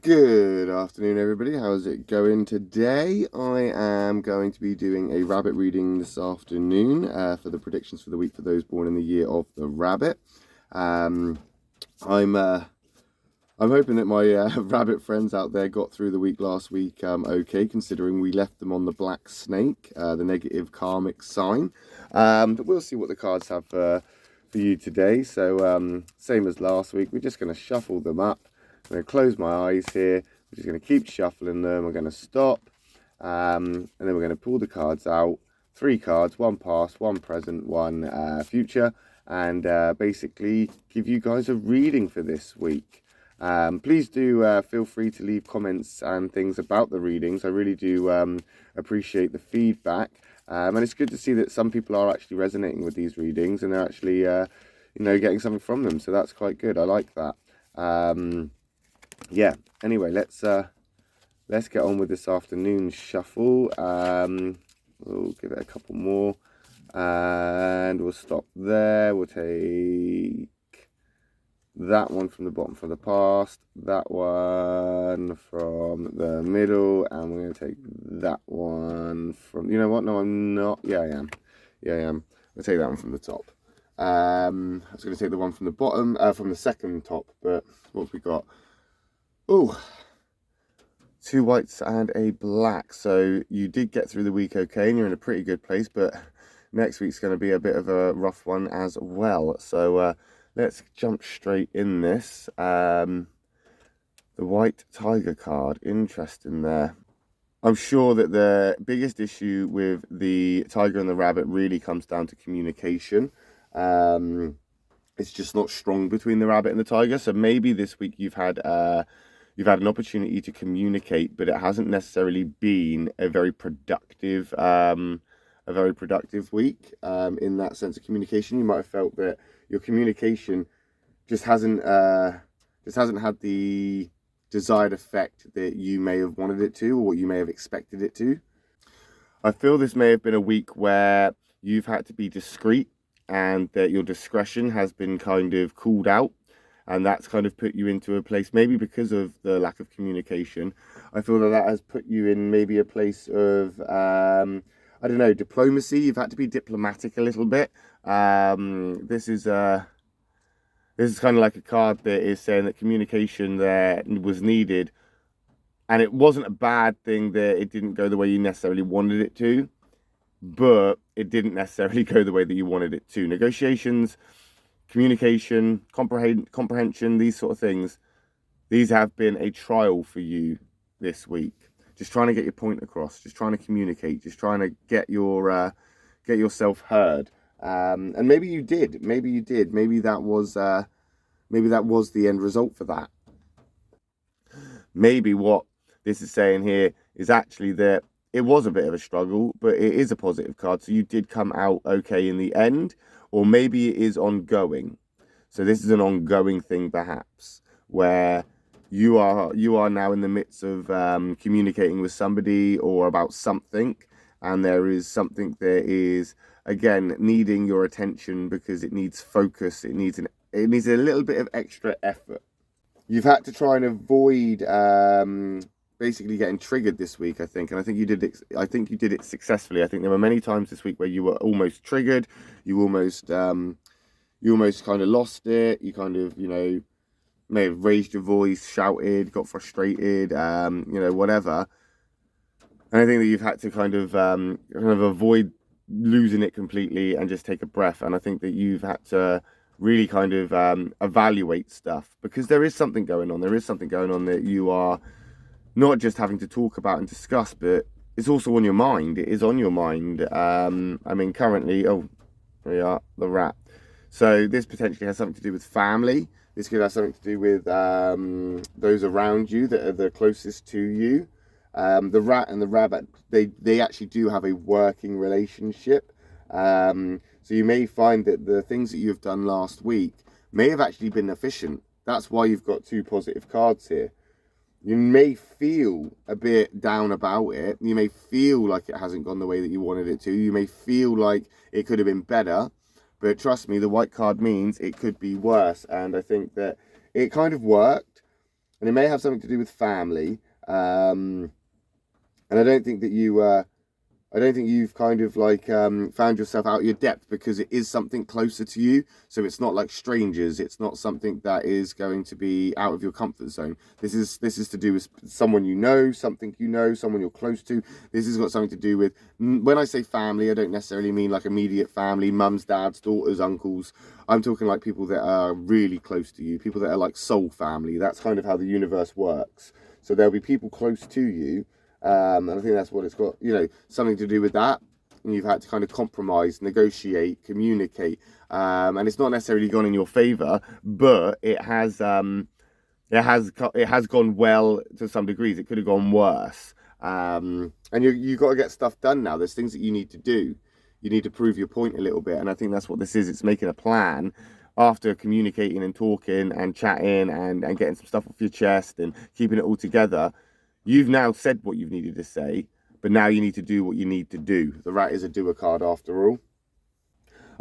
Good afternoon, everybody. How's it going today? I am going to be doing a rabbit reading this afternoon for the predictions for the week for those born in the year of the rabbit. I'm hoping that my rabbit friends out there got through the week last week okay, considering we left them on the black snake, the negative karmic sign. But we'll see what the cards have for you today. So same as last week, we're just going to shuffle them up. I'm going to close my eyes here. We're just going to keep shuffling them. We're going to stop. And then we're going to pull the cards out. 3 cards, 1 past, 1 present, 1 future. And basically give you guys a reading for this week. Please do feel free to leave comments and things about the readings. I really do appreciate the feedback. And it's good to see that some people are actually resonating with these readings. And they're actually, getting something from them. So that's quite good. I like that. Yeah, anyway, let's get on with this afternoon's shuffle. We'll give it a couple more and we'll stop there. We'll take that one from the bottom from the past, that one from the middle, and we're going to take that one from, you know what, no I'm not, yeah I am, I'll take that one from the top. I was going to take the one from the bottom, from the second top, but what have we got? Oh, 2 whites and a black. So you did get through the week okay, and you're in a pretty good place, but next week's going to be a bit of a rough one as well. So let's jump straight in this. The white tiger card, interesting there. I'm sure that the biggest issue with the tiger and the rabbit really comes down to communication. It's just not strong between the rabbit and the tiger. So maybe this week you've had an opportunity to communicate, but it hasn't necessarily been a very productive week in that sense of communication. You might have felt that your communication just hasn't had the desired effect that you may have wanted it to, or what you may have expected it to. I feel this may have been a week where you've had to be discreet and that your discretion has been kind of called out. And that's kind of put you into a place, maybe because of the lack of communication. I feel that has put you in maybe a place of, diplomacy. You've had to be diplomatic a little bit. This is kind of like a card that is saying that communication there was needed. And it wasn't a bad thing that it didn't go the way you necessarily wanted it to. But it didn't necessarily go the way that you wanted it to. Negotiations, communication, comprehension, these sort of things, these have been a trial for you this week. Just trying to get your point across, just trying to communicate, just trying to get yourself heard. And maybe you did. Maybe that was the end result for that. Maybe what this is saying here is actually that it was a bit of a struggle, but it is a positive card. So you did come out okay in the end. Or maybe it is ongoing. So this is an ongoing thing, perhaps, where you are now in the midst of communicating with somebody or about something, and there is something that is, again, needing your attention because it needs focus. It needs a little bit of extra effort. You've had to try and avoid basically getting triggered this week, I think, and I think you did it successfully. I think there were many times this week where you were almost triggered, you almost kind of lost it, you kind of, may have raised your voice, shouted, got frustrated, whatever. And I think that you've had to kind of avoid losing it completely and just take a breath. And I think that you've had to really kind of evaluate stuff, because there is something going on. There is something going on that you are not just having to talk about and discuss, but it's also on your mind. It is on your mind. Currently, there we are, the rat. So this potentially has something to do with family. This could have something to do with those around you that are the closest to you. The rat and the rabbit, they actually do have a working relationship. So you may find that the things that you've done last week may have actually been efficient. That's why you've got 2 positive cards here. You may feel a bit down about it. You may feel like it hasn't gone the way that you wanted it to. You may feel like it could have been better. But trust me, the white card means it could be worse. And I think that it kind of worked, and it may have something to do with family. And I don't think that you've kind of like found yourself out of your depth, because it is something closer to you. So it's not like strangers. It's not something that is going to be out of your comfort zone. This is to do with someone you know, something you know, someone you're close to. This has got something to do with, when I say family, I don't necessarily mean like immediate family, mums, dads, daughters, uncles. I'm talking like people that are really close to you, people that are like soul family. That's kind of how the universe works. So there'll be people close to you. And I think that's what it's got, something to do with that. And you've had to kind of compromise, negotiate, communicate. And it's not necessarily gone in your favor, but it has gone well to some degrees. It could have gone worse. And you've got to get stuff done now. There's things that you need to do. You need to prove your point a little bit. And I think that's what this is. It's making a plan after communicating and talking and chatting and getting some stuff off your chest and keeping it all together. You've now said what you've needed to say, but now you need to do what you need to do. The rat is a doer card after all.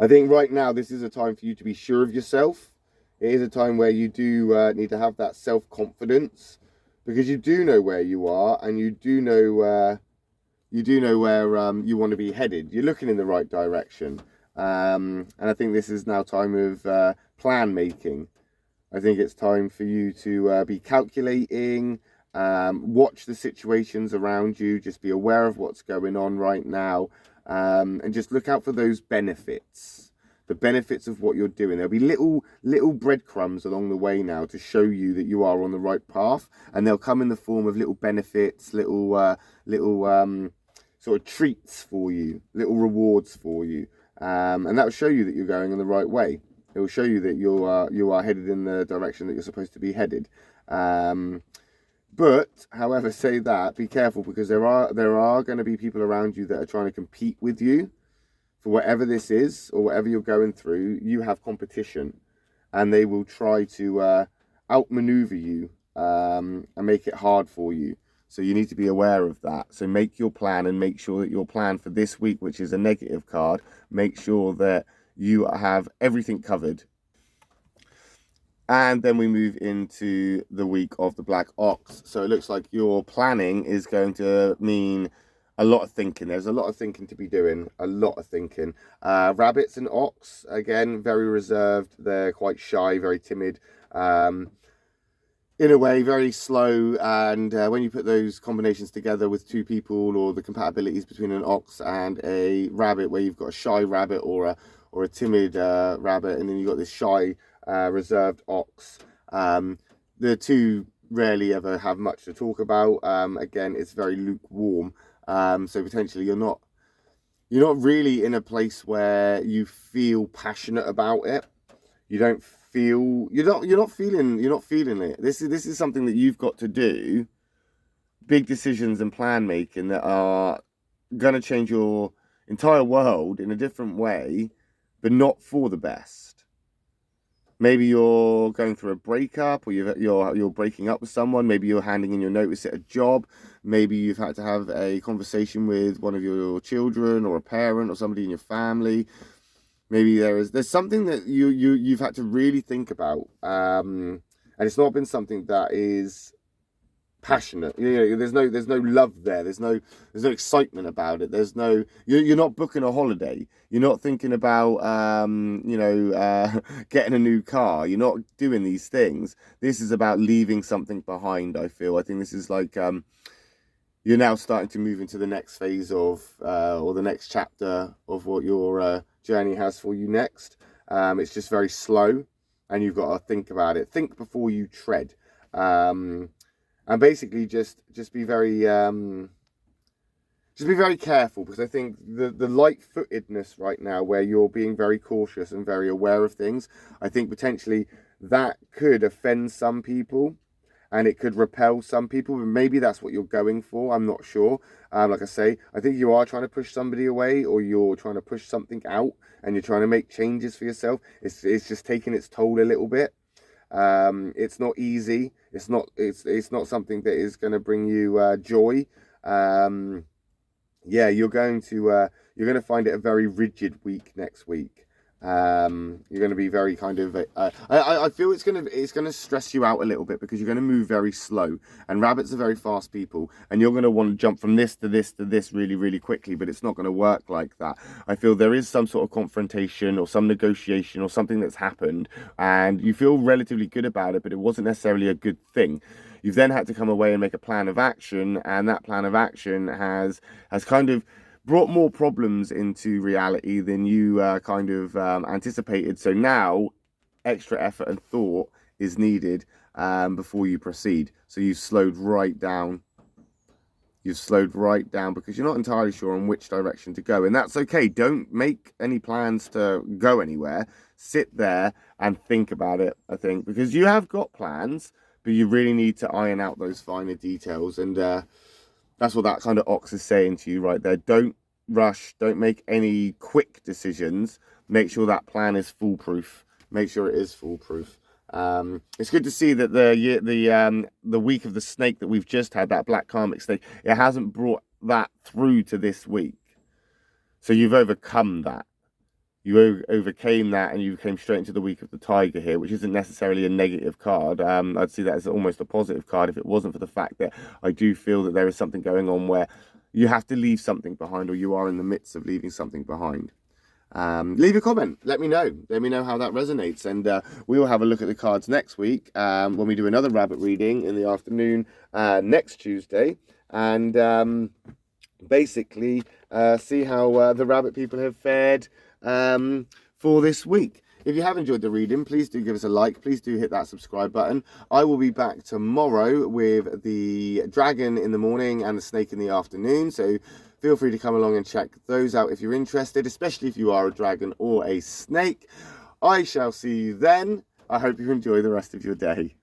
I think right now this is a time for you to be sure of yourself. It is a time where you do need to have that self-confidence, because you do know where you are, and you do know where you want to be headed. You're looking in the right direction. And I think this is now time of plan making. I think it's time for you to be calculating. Watch the situations around you, just be aware of what's going on right now, and just look out for those benefits, the benefits of what you're doing. There'll be little breadcrumbs along the way now to show you that you are on the right path, and they'll come in the form of little benefits, little sort of treats for you, little rewards for you, and that will show you that you're going in the right way. It will show you that you are headed in the direction that you're supposed to be headed. But, however, say that, be careful, because there are going to be people around you that are trying to compete with you for whatever this is or whatever you're going through. You have competition, and they will try to outmaneuver you and make it hard for you. So you need to be aware of that. So make your plan, and make sure that your plan for this week, which is a negative card, make sure that you have everything covered. And then we move into the week of the Black Ox. So it looks like your planning is going to mean a lot of thinking. There's a lot of thinking to be doing, a lot of thinking. Rabbits and ox, again, very reserved. They're quite shy, very timid. In a way, very slow. And when you put those combinations together with two people, or the compatibilities between an ox and a rabbit, where you've got a shy rabbit or a timid rabbit, and then you've got this shy reserved ox, the two rarely ever have much to talk about. Again, it's very lukewarm, so potentially you're not really in a place where you feel passionate about it. You're not feeling it. This is something that you've got to do, big decisions and plan making that are going to change your entire world in a different way, but not for the best. Maybe you're going through a breakup, or you're breaking up with someone. Maybe you're handing in your notice at a job. Maybe you've had to have a conversation with one of your children, or a parent, or somebody in your family. Maybe there's something that you've had to really think about, and it's not been something that is passionate. There's no love there. There's no excitement about it. You're not booking a holiday. You're not thinking about getting a new car. You're not doing these things. This is about leaving something behind. I think this is like you're now starting to move into the next phase of or the next chapter of what your journey has for you next. It's just very slow, and you've got to think about it. Think before you tread. And basically just be very careful, because I think the light-footedness right now, where you're being very cautious and very aware of things, I think potentially that could offend some people, and it could repel some people. But maybe that's what you're going for. I'm not sure. Like I say, I think you are trying to push somebody away, or you're trying to push something out, and you're trying to make changes for yourself. It's just taking its toll a little bit. It's not easy. It's not something that is going to bring you joy. You're going to find it a very rigid week next week. You're going to be very kind of I feel it's going to stress you out a little bit, because you're going to move very slow, and rabbits are very fast people, and you're going to want to jump from this to this to this really, really quickly, but it's not going to work like that. I feel there is some sort of confrontation or some negotiation or something that's happened, and you feel relatively good about it, but it wasn't necessarily a good thing. You've then had to come away and make a plan of action, and that plan of action has kind of brought more problems into reality than you kind of anticipated. So now extra effort and thought is needed before you proceed. So you've slowed right down. You've slowed right down because you're not entirely sure on which direction to go. And that's okay. Don't make any plans to go anywhere. Sit there and think about it, I think, because you have got plans, but you really need to iron out those finer details. And that's what that kind of ox is saying to you right there. Don't rush. Don't make any quick decisions. Make sure that plan is foolproof. Make sure it is foolproof. It's good to see that the week of the snake that we've just had, that black karmic snake, it hasn't brought that through to this week. So you've overcome that. You overcame that, and you came straight into the week of the tiger here, which isn't necessarily a negative card. I'd see that as almost a positive card if it wasn't for the fact that I do feel that there is something going on where you have to leave something behind, or you are in the midst of leaving something behind. Leave a comment. Let me know how that resonates, and we will have a look at the cards next week when we do another rabbit reading in the afternoon next Tuesday, and basically see how the rabbit people have fared for this week. If you have enjoyed the reading, please do give us a like. Please do hit that subscribe button. I will be back tomorrow with the dragon in the morning and the snake in the afternoon. So feel free to come along and check those out if you're interested, especially if you are a dragon or a snake. I shall see you then. I hope you enjoy the rest of your day.